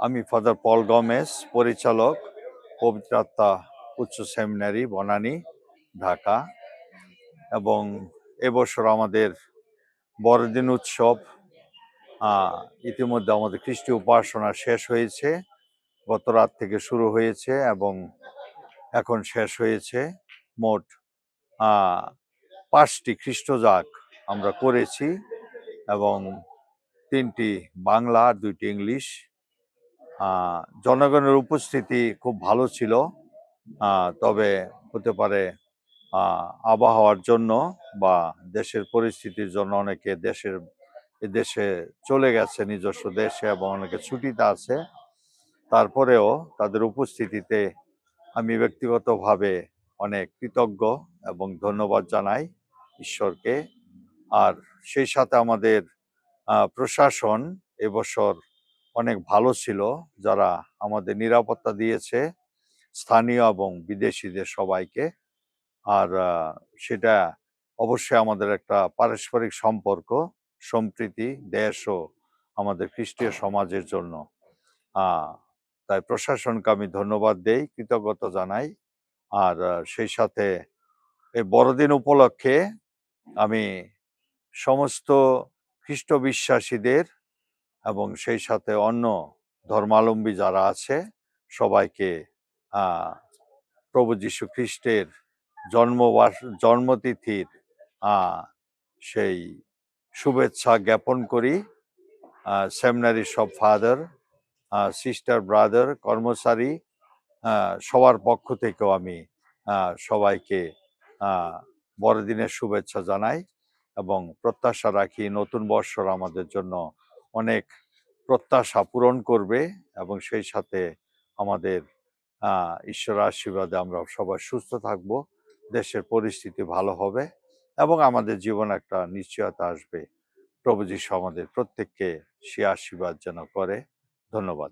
আমি ফাদার পল গমেজ, পরিচালক, পবিত্র আত্মা উচ্চ সেমিনারি, বনানী, ঢাকা। এবং এবছর আমাদের বড়দিন উৎসব ইতিমধ্যে আমাদের খ্রিস্টীয় উপাসনা শেষ হয়েছে। গত রাত থেকে শুরু হয়েছে এবং এখন শেষ হয়েছে। মোট 5টি খ্রিস্টজাগ আমরা করেছি এবং 3টি বাংলা আর 2টি ইংলিশ। জনগণের উপস্থিতি খুব ভালো ছিল, তবে হতে পারে আবহাওয়ার জন্য বা দেশের পরিস্থিতির জন্য অনেকে দেশে চলে গেছে নিজস্ব দেশে এবং অনেকে ছুটিতে আছে। তারপরেও তাদের উপস্থিতিতে আমি ব্যক্তিগতভাবে অনেক কৃতজ্ঞ এবং ধন্যবাদ জানাই ঈশ্বরকে। আর সেই সাথে আমাদের প্রশাসন এবছর অনেক ভালো ছিল, যারা আমাদের নিরাপত্তা দিয়েছে, স্থানীয় এবং বিদেশিদের সবাইকে। আর সেটা অবশ্যই আমাদের একটা পারস্পরিক সম্পর্ক, সম্প্রীতি, দেশ ও আমাদের খ্রিস্টীয় সমাজের জন্য। তাই প্রশাসনকে আমি ধন্যবাদ দেই, কৃতজ্ঞতা জানাই। আর সেই সাথে এই বড়দিন উপলক্ষে আমি সমস্ত খ্রিস্ট বিশ্বাসীদের এবং সেই সাথে অন্য ধর্মাবলম্বী যারা আছে সবাইকে প্রভু যীশু খ্রিস্টের জন্মতিথির সেই শুভেচ্ছা জ্ঞাপন করি। সেমিনারি সব ফাদার, সিস্টার, ব্রাদার, কর্মচারী সবার পক্ষ থেকেও আমি সবাইকে বড়দিনের শুভেচ্ছা জানাই এবং প্রত্যাশা রাখি নতুন বৎসর আমাদের জন্য অনেক প্রত্যাশা পূরণ করবে এবং সেই সাথে আমাদের ঈশ্বরের আশীর্বাদে আমরা সবাই সুস্থ থাকব, দেশের পরিস্থিতি ভালো হবে এবং আমাদের জীবনে একটা নিশ্চয়তা আসবে। প্রভু যীশু আমাদের প্রত্যেককে সে আশীর্বাদ যেন করে। ধন্যবাদ।